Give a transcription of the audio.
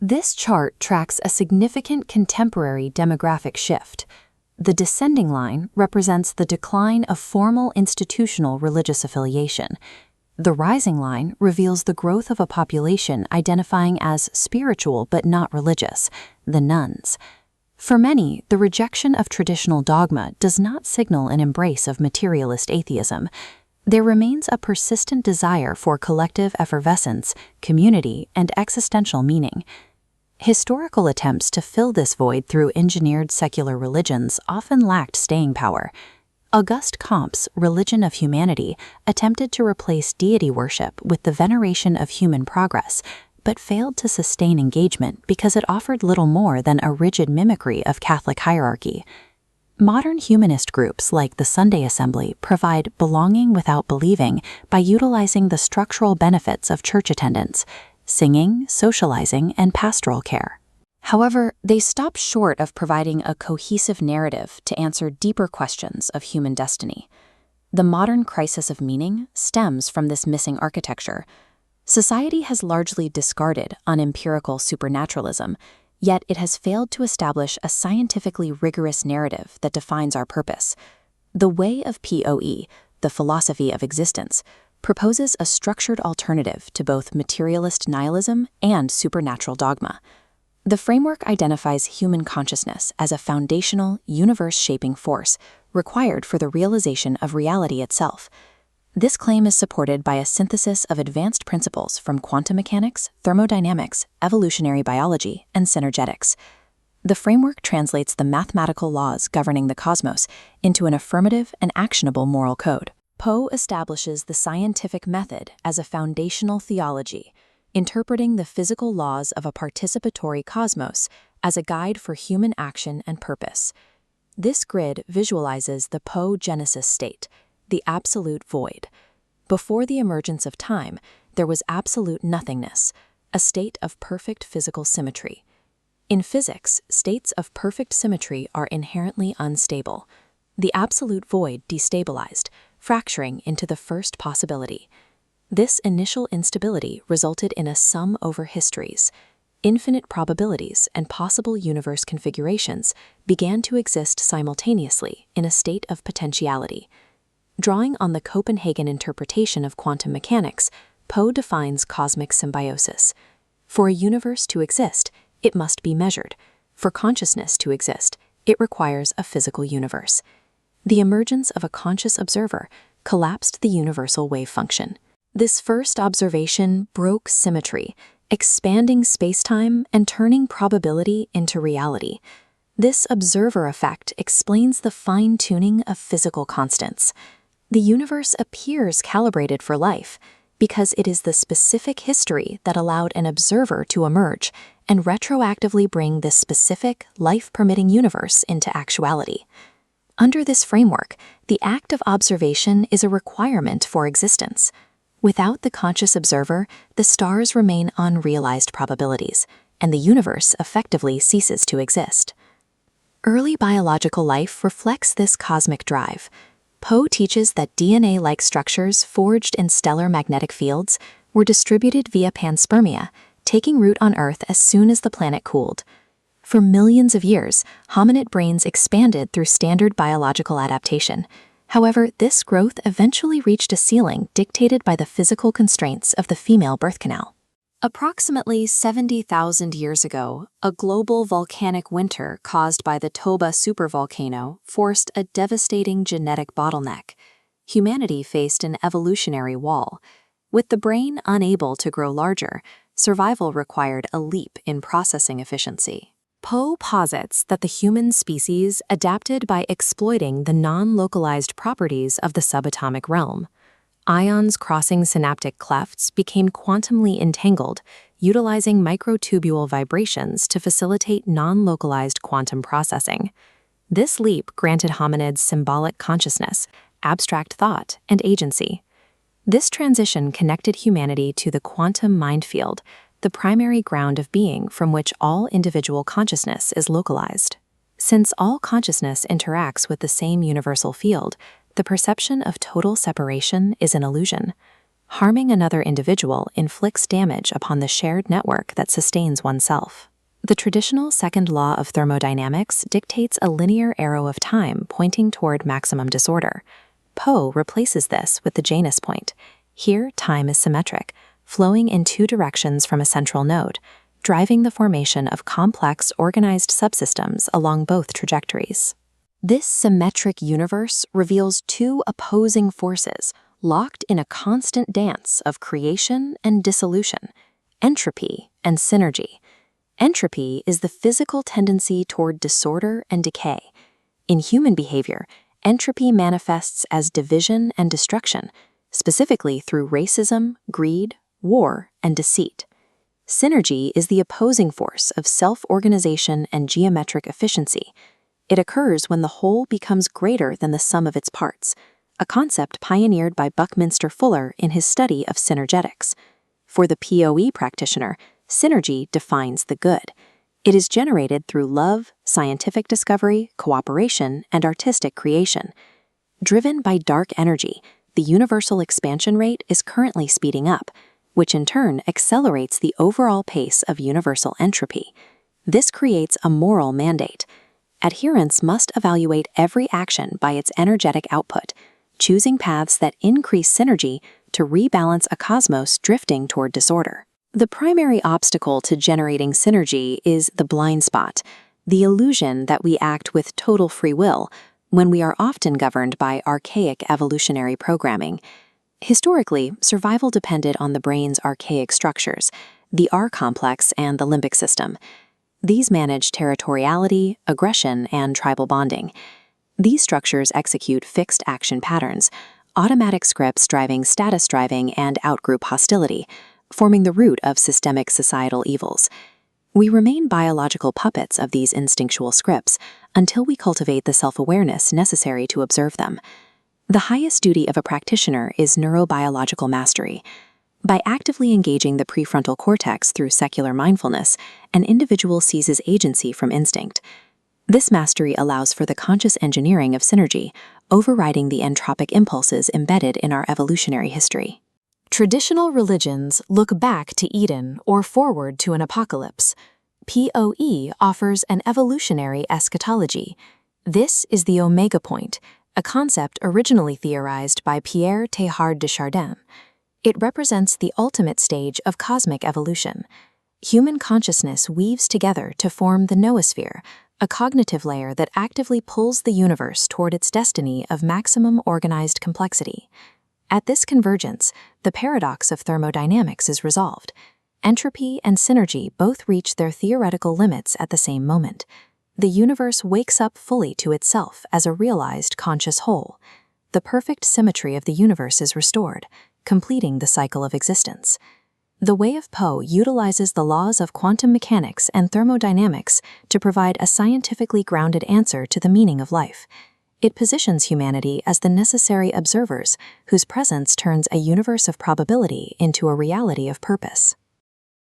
This chart tracks a significant contemporary demographic shift. The descending line represents the decline of formal institutional religious affiliation. The rising line reveals the growth of a population identifying as spiritual but not religious, the nones. For many, the rejection of traditional dogma does not signal an embrace of materialist atheism. There remains a persistent desire for collective effervescence, community, and existential meaning. Historical attempts to fill this void through engineered secular religions often lacked staying power. Auguste Comte's Religion of Humanity attempted to replace deity worship with the veneration of human progress, but failed to sustain engagement because it offered little more than a rigid mimicry of Catholic hierarchy. Modern humanist groups like the Sunday Assembly provide belonging without believing by utilizing the structural benefits of church attendance, singing, socializing, and pastoral care. However, they stop short of providing a cohesive narrative to answer deeper questions of human destiny. The modern crisis of meaning stems from this missing architecture. Society has largely discarded unempirical supernaturalism, yet it has failed to establish a scientifically rigorous narrative that defines our purpose. The way of POE, the philosophy of existence, proposes a structured alternative to both materialist nihilism and supernatural dogma. The framework identifies human consciousness as a foundational, universe-shaping force required for the realization of reality itself. This claim is supported by a synthesis of advanced principles from quantum mechanics, thermodynamics, evolutionary biology, and synergetics. The framework translates the mathematical laws governing the cosmos into an affirmative and actionable moral code. Poe establishes the scientific method as a foundational theology, interpreting the physical laws of a participatory cosmos as a guide for human action and purpose. This grid visualizes the Poe Genesis state, the absolute void. Before the emergence of time, there was absolute nothingness, a state of perfect physical symmetry. In physics, states of perfect symmetry are inherently unstable. The absolute void destabilized, fracturing into the first possibility. This initial instability resulted in a sum over histories. Infinite probabilities and possible universe configurations began to exist simultaneously in a state of potentiality. Drawing on the Copenhagen interpretation of quantum mechanics, Poe defines cosmic symbiosis. For a universe to exist, it must be measured. For consciousness to exist, it requires a physical universe. The emergence of a conscious observer collapsed the universal wavefunction. This first observation broke symmetry, expanding spacetime and turning probability into reality. This observer effect explains the fine-tuning of physical constants. The universe appears calibrated for life because it is the specific history that allowed an observer to emerge and retroactively bring this specific, life-permitting universe into actuality. Under this framework, the act of observation is a requirement for existence. Without the conscious observer, the stars remain unrealized probabilities, and the universe effectively ceases to exist. Early biological life reflects this cosmic drive. Poe teaches that DNA-like structures forged in stellar magnetic fields were distributed via panspermia, taking root on Earth as soon as the planet cooled. For millions of years, hominid brains expanded through standard biological adaptation. However, this growth eventually reached a ceiling dictated by the physical constraints of the female birth canal. Approximately 70,000 years ago, a global volcanic winter caused by the Toba supervolcano forced a devastating genetic bottleneck. Humanity faced an evolutionary wall. With the brain unable to grow larger, survival required a leap in processing efficiency. Poe posits that the human species adapted by exploiting the non-localized properties of the subatomic realm. Ions crossing synaptic clefts became quantumly entangled, utilizing microtubule vibrations to facilitate non-localized quantum processing. This leap granted hominids symbolic consciousness, abstract thought, and agency. This transition connected humanity to the quantum mind field, the primary ground of being from which all individual consciousness is localized. Since all consciousness interacts with the same universal field, the perception of total separation is an illusion. Harming another individual inflicts damage upon the shared network that sustains oneself. The traditional second law of thermodynamics dictates a linear arrow of time pointing toward maximum disorder. POE replaces this with the Janus point. Here, time is symmetric, flowing in two directions from a central node, driving the formation of complex, organized subsystems along both trajectories. This symmetric universe reveals two opposing forces locked in a constant dance of creation and dissolution, entropy and synergy. Entropy is the physical tendency toward disorder and decay. In human behavior, entropy manifests as division and destruction, specifically through racism, greed, war, and deceit. Synergy is the opposing force of self-organization and geometric efficiency. It occurs when the whole becomes greater than the sum of its parts, a concept pioneered by Buckminster Fuller in his study of synergetics. For the POE practitioner, synergy defines the good. It is generated through love, scientific discovery, cooperation, and artistic creation. Driven by dark energy, the universal expansion rate is currently speeding up, which in turn accelerates the overall pace of universal entropy. This creates a moral mandate. Adherents must evaluate every action by its energetic output, choosing paths that increase synergy to rebalance a cosmos drifting toward disorder. The primary obstacle to generating synergy is the blind spot, the illusion that we act with total free will when we are often governed by archaic evolutionary programming. Historically, survival depended on the brain's archaic structures, the R complex and the limbic system. These manage territoriality, aggression, and tribal bonding. These structures execute fixed action patterns, automatic scripts driving status driving and outgroup hostility, forming the root of systemic societal evils. We remain biological puppets of these instinctual scripts until we cultivate the self-awareness necessary to observe them. The highest duty of a practitioner is neurobiological mastery. By actively engaging the prefrontal cortex through secular mindfulness, an individual seizes agency from instinct. This mastery allows for the conscious engineering of synergy, overriding the entropic impulses embedded in our evolutionary history. Traditional religions look back to Eden or forward to an apocalypse. POE offers an evolutionary eschatology. This is the omega point, a concept originally theorized by Pierre Teilhard de Chardin. It represents the ultimate stage of cosmic evolution. Human consciousness weaves together to form the noosphere, a cognitive layer that actively pulls the universe toward its destiny of maximum organized complexity. At this convergence, the paradox of thermodynamics is resolved. Entropy and synergy both reach their theoretical limits at the same moment. The universe wakes up fully to itself as a realized conscious whole. The perfect symmetry of the universe is restored, completing the cycle of existence. The way of POE utilizes the laws of quantum mechanics and thermodynamics to provide a scientifically grounded answer to the meaning of life. It positions humanity as the necessary observers whose presence turns a universe of probability into a reality of purpose.